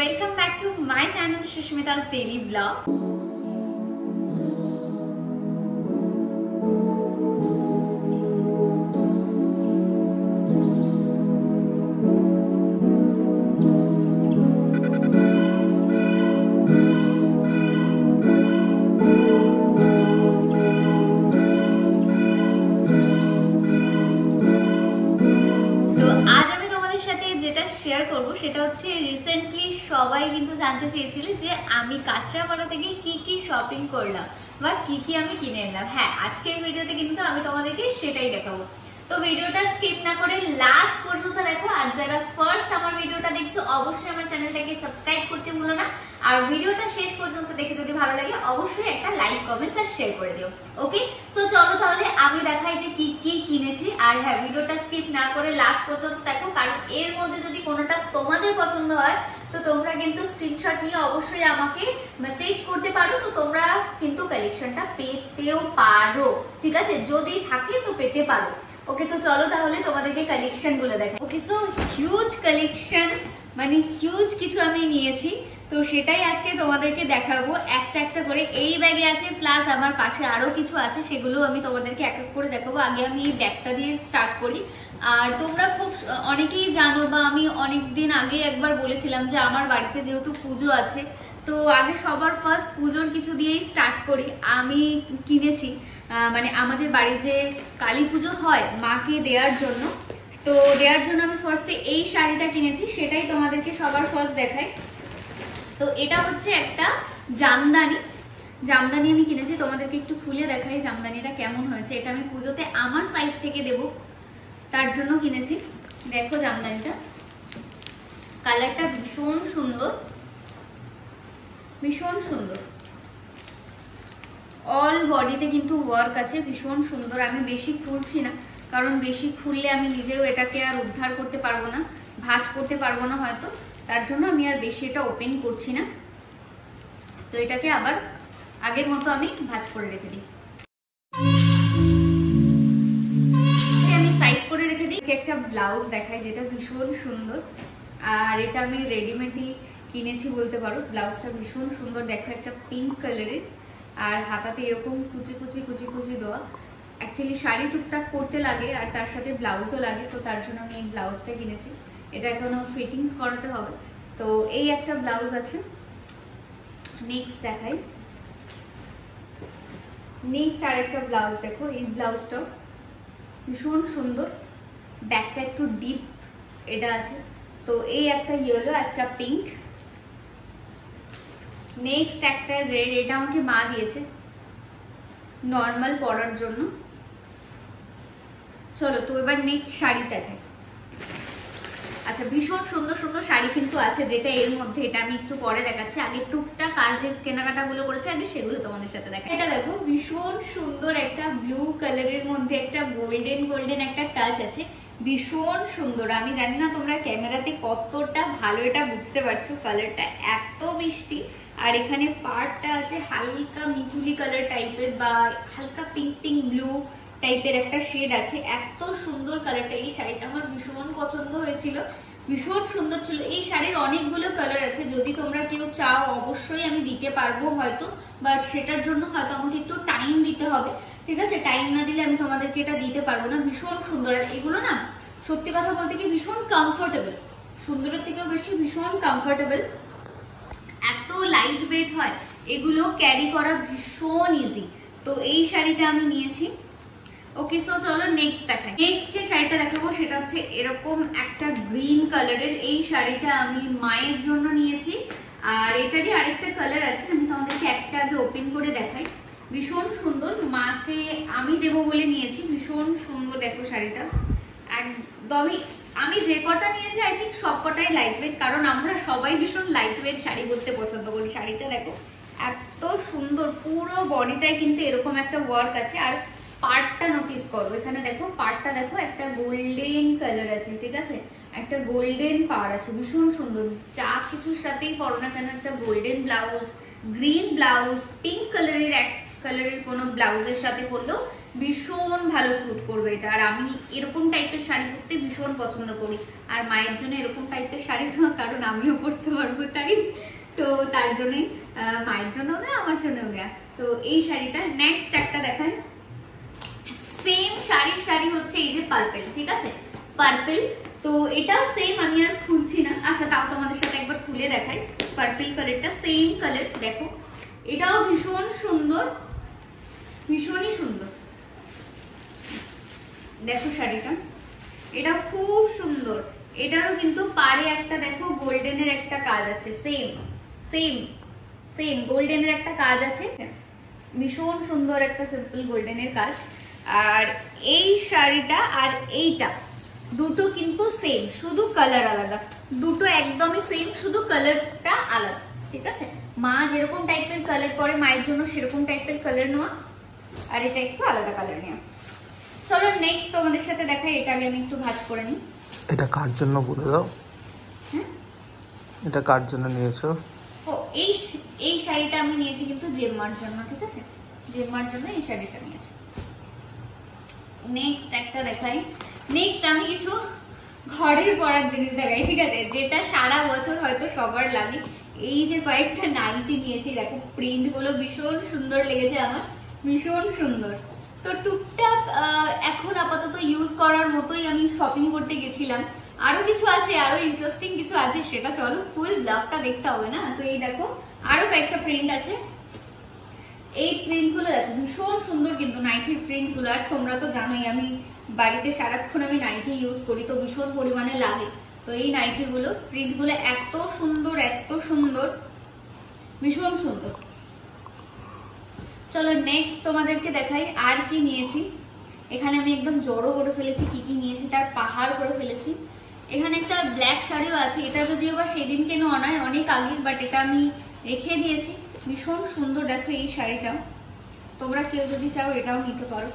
welcome back to my channel Shushmita's Daily Vlog. Share করব সেটা হচ্ছে রিসেন্টলি সবাই কিন্তু জানতে চেয়েছিলে যে আমি কাঁচরাপাড়া থেকে কি কি শপিং করলাম বা কি কি আমি কিনে এলাম। হ্যাঁ, আজকের ভিডিওতে কিন্তু আমি তোমাদেরকে সেটাই দেখাবো। তো ভিডিওটা স্কিপ না করে লাস্ট পর্যন্ত দেখো, আর যারা ফার্স্ট আমার ভিডিওটা দেখছো অবশ্যই আমার চ্যানেলটাকে সাবস্ক্রাইব করতে ভুলো না, আর ভিডিওটা শেষ পর্যন্ত দেখে যদি ভালো লাগে অবশ্যই একটা লাইক কমেন্টস আর শেয়ার করে দিও। ওকে, সো চলো তাহলে আমি দেখাই যে কি কি কিনেছি। আর হ্যাঁ, ভিডিওটা স্কিপ না করে লাস্ট পর্যন্ত দেখো, কারণ এর মধ্যে যদি কোনোটা তোমাদের পছন্দ হয় তো তোমরা কিন্তু স্ক্রিনশট নিয়ে অবশ্যই আমাকে মেসেজ করতে পারো, তো তোমরা কিন্তু কালেকশনটা পেতেও পারো। ঠিক আছে, যদি থাকে তো পেতে পারো। ওকে, তো চলো তাহলে তোমাদেরকে কালেকশন গুলো দেখাই। ওকে, সো হিউজ কালেকশন, মানে হিউজ কিছু আমি নিয়েছি, তো সেটাই আজকে তোমাদেরকে দেখাবো একটা একটা করে। এই ব্যাগে আছে, প্লাস আমার পাশে আরো কিছু আছে, সেগুলো আমি তোমাদেরকে এক এক করে দেখাবো। আগে আমি এই ব্যাগটা দিয়ে স্টার্ট করি। আর তোমরা খুব অনেকেই জানো, বা আমি অনেকদিন আগে একবার বলেছিলাম যে আমার বাড়িতে যেহেতু পুজো আছে, তো আগে সবার ফার্স্ট পুজোর কিছু দিয়েই স্টার্ট করি। আমি কিনেছি, মানে আমাদের বাড়ি যে কালী পুজো হয় মাকে দেওয়ার জন্য, তো দেওয়ার জন্য আমি ফার্স্টে এই শাড়িটা কিনেছি, সেটাই তোমাদেরকে সবার ফার্স্ট দেখাই। তো এটা হচ্ছে একটা জামদানি আমি কিনেছি, তোমাদেরকে একটু খুলে দেখাই জামদানিটা কেমন হয়েছে। এটা আমি পুজোতে আমার সাইড থেকে দেব, তার জন্য কিনেছি। দেখো জামদানিটা, কালারটা ভীষণ সুন্দর, ভীষণ সুন্দর। অল বডিতে কিন্তু ওয়ার্ক আছে, ভীষণ সুন্দর। আমি বেশি খুলছি না, কারণ বেশি খুললে আমি নিজেও এটাকে আর উদ্ধার করতে পারবো না, ভাঁজ করতে পারবো না হয়তো, তার জন্য আমি আর বেশি এটা ওপেন করছি না। তো এটাকে আবার আগের মতো আমি ভাঁজ করে রেখে দিই, আমি সাইড করে রেখে দিই। একটা ব্লাউজ দেখাই যেটা ভীষণ সুন্দর, আর এটা আমি রেডিমেডই কিনেছি বলতে পারো। ব্লাউজটা ভীষণ সুন্দর, দেখো একটা পিঙ্ক কালারের, আর হাতাতে এরকম কুচি কুচি কুচি কুচি দেওয়া। অ্যাকচুয়ালি শাড়ি টুকটাক করতে লাগে আর তার সাথে ব্লাউজও লাগে, তো তার জন্য আমি এই ব্লাউজটা কিনেছি। এটা এখনো ফিটিংস করাতে হবে। তো এই একটা ব্লাউজ আছে। নেক্সট দেখাই, নেক্সট আর একটা ব্লাউজ দেখো, এই ব্লাউজটাও ভীষণ সুন্দর, ব্যাকটা একটু ডিপ এটা আছে। তো এই একটা ইয়েলো, একটা পিঙ্ক, নেক্সট একটা রেড, এটা আমাকে মা দিয়েছে নর্মাল পরার জন্য। চলো তো এবার নেক্সট শাড়ি দেখাই। আচ্ছা, ভীষণ সুন্দর সুন্দর শাড়ি কিন্তু আছে, যেটা এর মধ্যে, এটা আমি একটু পরে দেখাচ্ছি। আগে টুকটাক আর যে কেনাকাটা গুলো করেছে আগে সেগুলো তোমাদের সাথে দেখাই। এটা দেখো, ভীষণ সুন্দর একটা ব্লু কালারের মধ্যে একটা গোল্ডেন একটা টাচ আছে, ভীষণ সুন্দর। আমি জানি না তোমরা ক্যামেরাতে কতটা ভালো এটা বুঝতে পারছো, কালারটা এত মিষ্টি। আর এখানে পার্টটা আছে হালকা মিঠুলি কালার টাইপের, বা হালকা পিঙ্ক ব্লু টাইপের একটা শেড আছে। এত সুন্দর কালারটা, এই শাড়িটা আমার ভীষণ পছন্দ হয়েছিল, ভীষণ সুন্দর ছিল। এই শাড়ির অনেকগুলো কালার আছে, যদি তোমরা কেউ চাও অবশ্যই আমি দিতে পারবো হয়তো, বাট সেটার জন্য হয়তো আমাকে একটু টাইম দিতে হবে। ঠিক আছে, টাইম না দিলে আমি তোমাদেরকে এটা দিতে পারবো না। ভীষণ সুন্দর, আর এগুলো না সত্যি কথা বলতে কি ভীষণ কমফোর্টেবল, সুন্দরের থেকেও বেশি ভীষণ কমফোর্টেবল। এত লাইট ওয়েট হয়, এগুলো ক্যারি করা ভীষণ ইজি। তো এই শাড়িটা আমি নিয়েছি। ওকে, সো চলো নেক্সট দেখাই। নেক্সট যে শাড়িটা দেখাবো সেটা হচ্ছে এরকম একটা গ্রিন কালারের। এই শাড়িটা আমি মায়ের জন্য নিয়েছি, আর এটারই আরেকটা কালার আছে, আমি তোমাদেরকে একটা আগে ওপেন করে দেখাই। ভীষণ সুন্দর, মাকে আমি দেবো বলে নিয়েছি। ভীষণ সুন্দর দেখো শাড়িটা, একদমই আমি যে কটা নিয়েছি আই থিঙ্ক সব কটাই লাইট ওয়েট, কারণ আমরা সবাই ভীষণ লাইট ওয়েট শাড়ি পরতে পছন্দ করি। শাড়িটা দেখো এত সুন্দর, পুরো বডিটাই কিন্তু এরকম একটা ওয়ার্ক আছে। আর পার্টটা নোটিস করো, এখানে দেখো পার্টটা দেখো, একটা গোল্ডেন কালার আছে। ঠিক আছে, একটা গোল্ডেন পাড় আছে, ভীষণ সুন্দর। যা কিছুর সাথেই পরো না কেন, একটা golden blouse, green blouse, pink কালারের এক কালারের কোনো ব্লাউজের সাথে পরলেও ভীষণ ভালো স্যুট করবে এটা। আর আমি এরকম টাইপের শাড়ি পরতে ভীষণ পছন্দ করি, আর মায়ের জন্য এরকম টাইপের শাড়ি তো কারণ আমিও পরতে পারবো তাই, তো তার জন্যই মায়ের জন্য না আমার জন্যও নেয়া। তো এই শাড়িটা নেক্সট একটা দেখান, সেম শাড়ি হচ্ছে এই যে পার্পল, ঠিক আছে পার্পল। তো এটা সেম, আমি আর খুলছি না, আচ্ছা তাও তোমাদের সাথে একবার খুলে দেখাই। পার্পল কালারটা সেম কালার, দেখো এটাও ভীষণ সুন্দর, ভীষণই সুন্দর। দেখো শাড়িটা, এটা খুব সুন্দর। এটারও কিন্তু পাড়ে একটা দেখো গোল্ডেনের একটা কাজ আছে, সেম সেম সেম গোল্ডেনের একটা কাজ আছে, ভীষণ সুন্দর একটা সিম্পল গোল্ডেনের কাজ। আর এই শাড়িটা আর এইটা দুটো কিন্তু সেম, শুধু কালার আলাদা, দুটো একদমই সেম, শুধু কালারটা আলাদা, ঠিক আছে। মা যেরকম টাইপের কালার পরে মায়ের জন্য সেরকম টাইপের কালার নেওয়া, আর এটা একটু আলাদা কালার নেওয়া। চলো নেক্সট তোমাদের সাথে দেখাই, এটা আগে আমি একটু ভাঁজ করে নিই। এটা কার জন্য বলে দাও? হ্যাঁ এটা কার জন্য নিয়েছো? ও এই শাড়িটা আমি নিয়েছি কিন্তু জেম্মার জন্য, ঠিক আছে জেম্মার জন্য এই শাড়িটা নিয়েছি। নেক্সট একটা দেখাই, নেক্সট আমি কিছু ঘরের পরার জিনিস দেখাই, ঠিক আছে, যেটা সারা বছর হয়তো সবার লাগে। এই যে কয়েকটা নাইটি নিয়েছি, দেখো প্রিন্ট গুলো ভীষণ সুন্দর লেগেছে আমার, ভীষণ সুন্দর। তো টুকটাক এখন আপাতত ইউজ করার মতোই আমি শপিং করতে গেছিলাম। আরো কিছু আছে, আরো ইন্টারেস্টিং কিছু আছে, সেটা চলো ফুল ব্লগটা দেখতে হবে না। তো এই দেখো আরো কয়েকটা প্রিন্ট আছে, এই প্রিন্ট গুলো দেখো ভীষণ সুন্দর কিন্তু নাইটির প্রিন্ট গুলো। আর তোমরা তো জানোই আমি বাড়িতে সারাক্ষণ আমি নাইটি ইউজ করি, তো ভীষণ পরিমাণে লাগে। তো এই নাইটি গুলো প্রিন্ট গুলো এত সুন্দর, এত সুন্দর, ভীষণ সুন্দর। চলো নেক্সট তোমাদেরকে দেখাই আর কি নিয়েছি। এখানে আমি একদম জড়ো করে ফেলেছি কি কি নিয়েছি, তার পাহাড় করে ফেলেছি। এখানে একটা ব্ল্যাক শাড়িও আছে, এটা যদিও বা সেদিন কেন নয় অনেক আগে, বাট এটা আমি রেখে দিয়েছি, ভীষণ সুন্দর। দেখো এই শাড়িটা তোমরা কেউ যদি চাও এটাও নিতে পারো,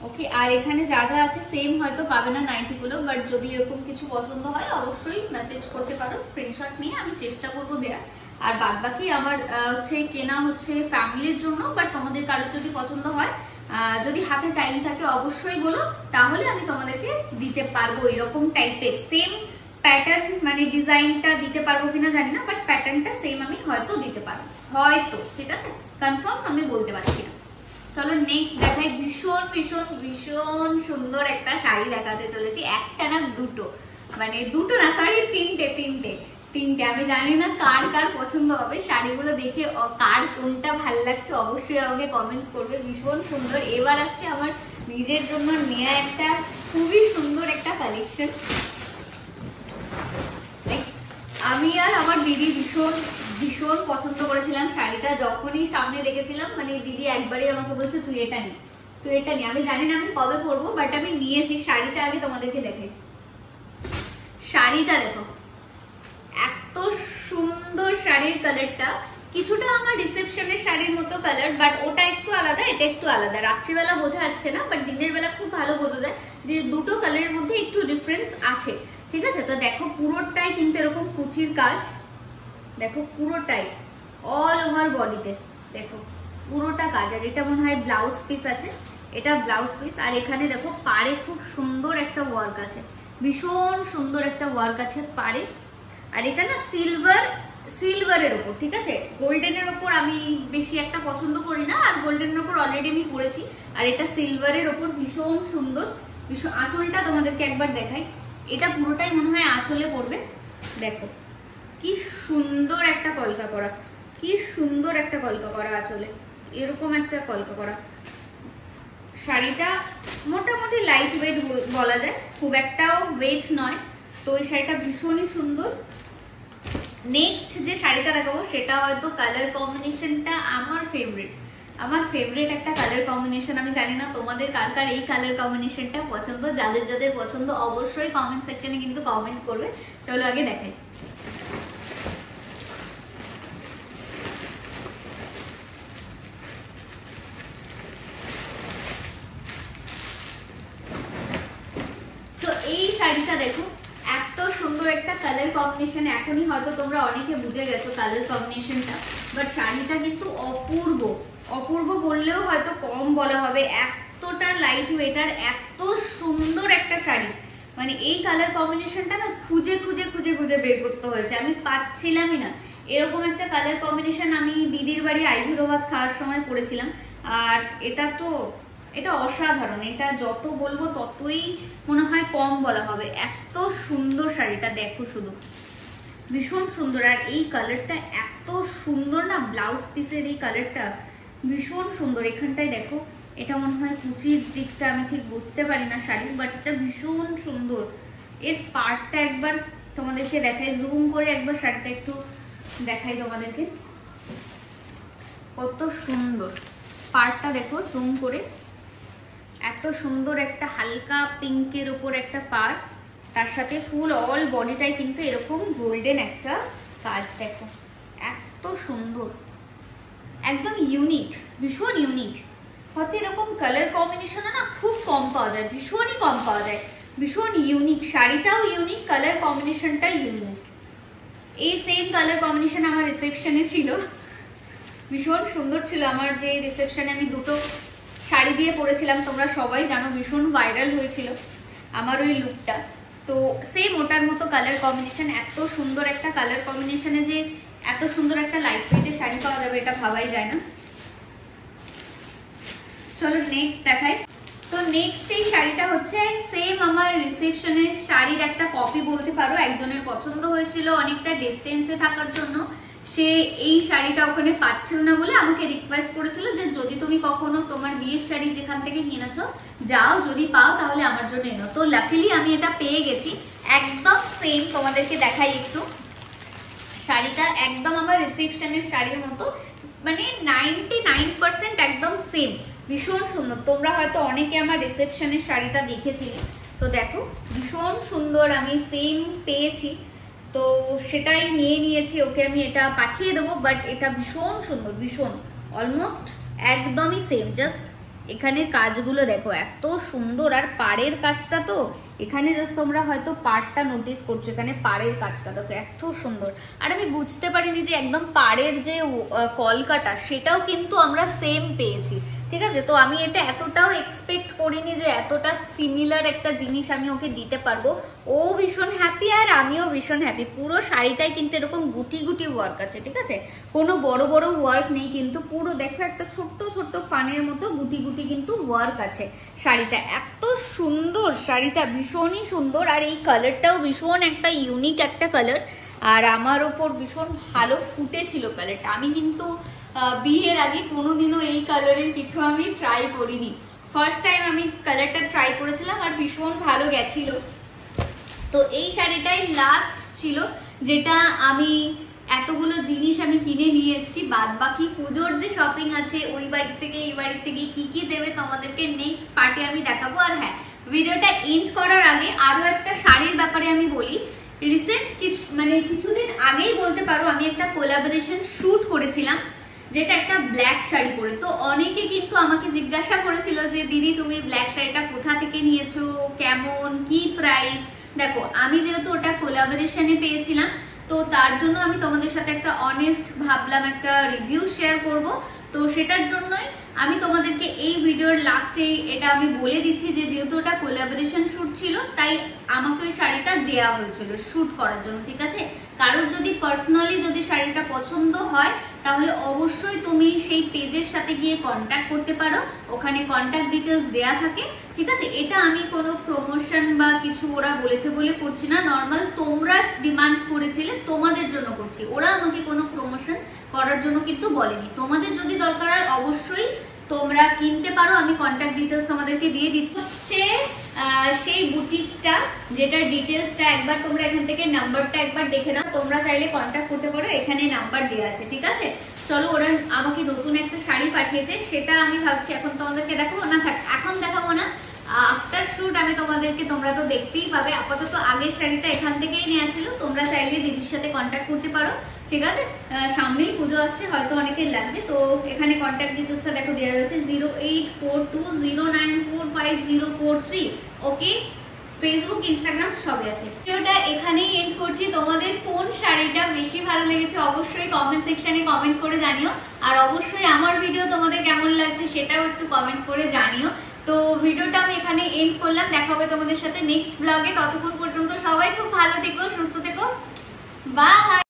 ওকে। আর এখানে যা যা আছে সেম হয়তো পাবে না নাইটি গুলো, বাট যদি এরকম কিছু পছন্দ হয় অবশ্যই মেসেজ করতে পারো, স্ক্রিনশট নিয়ে আমি চেষ্টা করবো দেওয়ার। আর বাদ বাকি আমার হচ্ছে কেনা হচ্ছে ফ্যামিলির জন্য, বাট তোমাদের কারোর যদি পছন্দ হয়, যদি হাতে টাইম থাকে অবশ্যই বলো, তাহলে আমি তোমাদেরকে দিতে পারবো এরকম টাইপের সেম প্যাটার্ন, মানে ডিজাইনটা দিতে পারবো কিনা জানি না, বাট প্যাটার্নটা সেম আমি হয়তো দিতে পারবো, হয়তো, ঠিক আছে কনফার্ম আমি বলতে পারছি না। চলো নেক্সট দেখাই, ভীষণ ভীষণ ভীষণ সুন্দর একটা শাড়ি দেখাতে চলেছি, একটা না দুটো, মানে দুটো না সরি তিনটে তিনটে তিনটে। আমি জানি না কার কার পছন্দ হবে, শাড়িগুলো দেখে কার কোনটা ভাল লাগছে অবশ্যই আমাকে কমেন্টস করবে, ভীষণ সুন্দর। এবার আসছে আমার নিজের জন্য নেয়া একটা খুবই সুন্দর একটা কালেকশন। আমি আর আমার দিদি ভীষণ ভীষণ পছন্দ করেছিলাম শাড়িটা, যখনই সামনে দেখেছিলাম মানে দিদি একবারই আমাকে বলছে তুই এটা নি, তুই এটা নি। আমি জানি না আমি কবে পরবো, বাট আমি নিয়েছি। শাড়িটা আগে তোমাদেরকে দেখাই, শাড়িটা দেখো এত সুন্দর শাড়ির কালারটা, কিছুটা আমার রিসেপশনের শাড়ির মতো কালার, বাট ওটা একটু আলাদা এটা একটু আলাদা। রাত্রিবেলা বোঝা যাচ্ছে না, বাট দিনের বেলা খুব ভালো বোঝা যায় যে দুটো কালারের মধ্যে একটু ডিফারেন্স আছে, ঠিক আছে। তো দেখো পুরোটাই কিন্তু এরকম কুচির কাজ, দেখো পুরোটাই অল ওভার বডিতে দেখো পুরোটা কাজ। আর এটা মনে হয় ব্লাউজ পিস আছে, এটা ব্লাউজ পিস। আর এখানে দেখো পাড়ে খুব সুন্দর একটা ওয়ার্ক আছে, ভীষণ সুন্দর একটা ওয়ার্ক আছে পাড়ে। আর এটা না সিলভারের ওপর, ঠিক আছে, গোল্ডেনের ওপর আমি বেশি একটা পছন্দ করি না, আর গোল্ডেনের ওপর অলরেডি আমি পরেছি। আর এটা সিলভারের ওপর ভীষণ সুন্দর, ভীষণ। আঁচলটা তোমাদেরকে একবার দেখাই, এটা পুরোটাই মনে হয় আঁচলে পড়বে, দেখো কি সুন্দর একটা কলকা করা, কি সুন্দর একটা কলকা করা আঁচলে, এরকম একটা কলকা করা। শাড়িটা মোটামুটি লাইট ওয়েট বলা যায়, খুব একটাও ওয়েট নয়। তো এই শাড়িটা ভীষণই সুন্দর। নেক্সট যে শাড়িটা দেখাবো সেটা হয়তো কালার কম্বিনেশনটা আমার ফেভারিট একটা কালার কম্বিনেশন। আমি জানি না তোমাদের কার কার এই কালার কম্বিনেশনটা পছন্দ, যাদের যাদের পছন্দ অবশ্যই কমেন্ট সেকশনে কিন্তু কমেন্ট করবে। চলো আগে দেখাই। তো এই শাড়িটা দেখো এত সুন্দর একটা কালার কম্বিনেশন, এখনই হয়তো তোমরা অনেকে বুঝে গেছো কালার কম্বিনেশনটা, বাট শাড়িটা কিন্তু অপূর্ব, অপূর্ব বললেও হয়তো কম বলা হবে, এত এতটা লাইট ওয়েট আর এত সুন্দর একটা শাড়ি, মানে এই কালার কম্বিনেশনটা না খুঁজে খুঁজে খুঁজে খুঁজে বের করতে হয়েছে, আমি পাচ্ছিলামই না। এরকম একটা কালার কম্বিনেশন আমি দিদির বাড়ি আইবুড়ো ভাত খাওয়ার সময় পরেছিলাম, আর এটা অসাধারণ। এটা যত বলবো ততই মনে হয় কম বলা হবে, এত সুন্দর শাড়িটা দেখো শুধু, ভীষণ সুন্দর। আর এই কালারটা এত সুন্দর না, ব্লাউজ পিসের এই কালারটা ভীষণ সুন্দর। এখানটায় দেখো, এটা মনে হয় কুচির দিকটা আমি ঠিক বুঝতে পারি না শাড়ির, বাট এটা ভীষণ সুন্দর। এর পার্টটা একবার তোমাদেরকে দেখাই, জুম করে একবার শাড়িটা একটু দেখাই তোমাদেরকে, কত সুন্দর পার্টটা দেখো জুম করে। এত সুন্দর একটা হালকা পিঙ্কের উপর একটা পার্ট, তার সাথে ফুল অল বডিটাই কিন্তু এরকম গোল্ডেন একটা কাজ, দেখো এত সুন্দর, একদম ইউনিক, ভীষণ ইউনিক। হয়তো এরকম কালার কম্বিনেশন না খুব কম পাওয়া যায়, ভীষণই কম পাওয়া যায়, ভীষণ ইউনিক। শাড়িটাও ইউনিক, কালার কম্বিনেশনটা ইউনিক। এই সেম কালার কম্বিনেশন আমার রিসেপশনে ছিল, ভীষণ সুন্দর ছিল। আমার যে রিসেপশনে আমি দুটো শাড়ি দিয়ে পরেছিলাম, তোমরা সবাই জানো, ভীষণ ভাইরাল হয়েছিল আমার ওই লুকটা। তো সেম ওটার মতো কালার কম্বিনেশন, এত সুন্দর একটা কালার কম্বিনেশনে যে এত সুন্দর একটা লাইট ওয়েটের শাড়ি পাওয়া যাবে এটা ভাবাই যায় না। চলো নেক্সট দেখাই। তো নেক্সট এই শাড়িটা হচ্ছে সেম আমার রিসেপশনের শাড়ির একটা কপি বলতে পারো। একজনের পছন্দ হয়েছিল অনেকটা ডিস্টেন্সে থাকার জন্য, সে এই শাড়িটা ওখানে পাচ্ছিল না বলে আমাকে রিকোয়েস্ট করেছিল যে যদি তুমি কখনো তোমার বিয়ের শাড়ি যেখান থেকে কিনেছো যাও, যদি পাও তাহলে আমার জন্য এনো। তো লাকিলি আমি এটা পেয়ে গেছি, একদম সেম। তোমাদেরকে দেখাই একটু, শাড়িটা একদম আমার রিসেপশনের শাড়ির মতো, মানে 99% একদম সেম, ভীষণ সুন্দর। তোমরা হয়তো অনেকে আমার রিসেপশনের শাড়িটা দেখেছিলে, তো দেখো ভীষণ সুন্দর, আমি সেম পেয়েছি, তো সেটাই নিয়ে নিয়েছি। ওকে আমি এটা পাঠিয়ে দেবো, বাট এটা ভীষণ সুন্দর, ভীষণ অলমোস্ট একদমই সেম। জাস্ট এখানের কাজগুলো দেখো এত সুন্দর, আর পাড়ের কাজটা তো এখানে জাস্ট তোমরা হয়তো পাড়টা নোটিস করছো, এখানে পাড়ের কাজটা দেখো এত সুন্দর। আর আমি বুঝতে পারিনি যে একদম পাড়ের যে কলকাটা সেটাও কিন্তু আমরা সেম পেয়েছি, ঠিক আছে। তো আমি এটা এতটাও এক্সপেক্ট করিনি যে এতটা সিমিলার একটা জিনিস আমি ওকে দিতে পারবো। ও ভীষণ হ্যাপি আর আমিও ভীষণ হ্যাপি। পুরো শাড়িটাই কিন্তু এরকম গুটি গুটি ওয়ার্ক আছে, ঠিক আছে, কোনো বড় বড় ওয়ার্ক নেই, কিন্তু পুরো দেখো একটা ছোট্ট ছোট্ট পানের মতো গুটি গুটি কিন্তু ওয়ার্ক আছে শাড়িটা। এত সুন্দর শাড়িটা, ভীষণই সুন্দর। আর এই কালারটাও ভীষণ একটা ইউনিক একটা কালার, আর আমার ওপর ভীষণ ভালো ফুটেছিল কালারটা। আমি কিন্তু বিয়ের আগে কোনোদিনও এই কালারের কিছু আমি ট্রাই করিনি, ফার্স্ট টাইম আমি কালারটা ট্রাই করেছিলাম আর ভীষণ ভালো গেছিল। তো এই শাড়িটাই লাস্ট ছিল যেটা আমি এতগুলো জিনিস আমি কিনে নিয়ে এসেছি। বাদ বাকি পুজোর যে শপিং আছে ওই বাড়ি থেকে এই বাড়ি থেকে কি কি দেবে তোমাদেরকে নেক্সট পার্টে আমি দেখাবো। আর হ্যাঁ, ভিডিওটা এন্ড করার আগে আরো একটা শাড়ির ব্যাপারে আমি বলি। রিসেন্ট কিছুদিন আগেই বলতে পারো, আমি একটা কোলাবোরেশন শুট করেছিলাম, যেটা একটা ব্ল্যাক শাড়ি পরে। তো অনেকে কিন্তু আমাকে জিজ্ঞাসা করেছিল যে দিদি তুমি ব্ল্যাক শাড়িটা কোথা থেকে নিয়েছো, কেমন, কি প্রাইস। দেখো আমি যেহেতু ওটা কোলাবোরেশনে পেয়েছিলাম, তো তার জন্য আমি তোমাদের সাথে একটা অনেস্ট ভাবলাম একটা রিভিউ শেয়ার করব। তো সেটার জন্যই আমি তোমাদেরকে এই ভিডিওর লাস্টে এটা আমি বলে দিচ্ছি যে যেহেতু ওটা কোলাবোরেশন শুট ছিল, তাই আমাকে ওই শাড়িটা দেওয়া হয়েছিল শুট করার জন্য, ঠিক আছে। কারোর যদি পার্সোনালি যদি শাড়িটা পছন্দ হয় তাহলে অবশ্যই তুমি সেই পেজের সাথে গিয়ে কন্ট্যাক্ট করতে পারো, ওখানে কন্ট্যাক্ট ডিটেলস দেয়া থাকে, ঠিক আছে। এটা আমি কোনো প্রমোশন বা কিছু ওরা বলেছে বলে করছি না, নর্মাল তোমরা ডিমান্ড করেছিলে তোমাদের জন্য করছি, ওরা আমাকে কোনো প্রমোশন করার জন্য কিন্তু বলেনি। তোমাদের যদি দরকার হয় অবশ্যই তোমরা কিনতে পারো, আমি কন্ট্যাক্ট ডিটেলস তোমাদেরকে দিয়ে দিচ্ছি। সেই বুটিকটা যেটার ডিটেলসটা একবার তোমরা এখান থেকে নাম্বারটা একবার দেখে নাও, তোমরা চাইলে কন্ট্যাক্ট করতে পারো, এখানে নাম্বার দেওয়া আছে, ঠিক আছে। চলো, ওরা আমাকে নতুন একটা শাড়ি পাঠিয়েছে, সেটা আমি ভাবছি এখন তোমাদেরকে দেখাবো না, থাক এখন দেখাবো না, আফটার শুট আমি তোমাদেরকে, তোমরা তো দেখতেই পাবে। আপাতত আগের শাড়িটা এখান থেকেই নেওয়া ছিল, তোমরা চাইলে দিদির সাথে কন্ট্যাক্ট করতে পারো, ঠিক আছে। সামনেই পুজো আসছে, হয়তো অনেকের লাগবে। তো এখানে কন্ট্যাক্ট ডিটেলসটা দেখো দেওয়া রয়েছে 0842094504 ওকে। ফেসবুক, ইনস্টাগ্রাম সবই আছে। ভিডিওটা এখানেই এন্ড করছি। তোমাদের কোন শাড়িটা বেশি ভালো লেগেছে অবশ্যই কমেন্ট সেকশনে কমেন্ট করে জানিও, আর অবশ্যই আমার ভিডিও তোমাদের কেমন লাগছে সেটাও একটু কমেন্ট করে জানিও। তো ভিডিওটা আমি এখানে এন্ড করলাম, দেখা হবে তোমাদের সাথে নেক্সট ব্লগে। ততক্ষণ পর্যন্ত সবাই খুব ভালো থেকো, সুস্থ থেকো, বাই।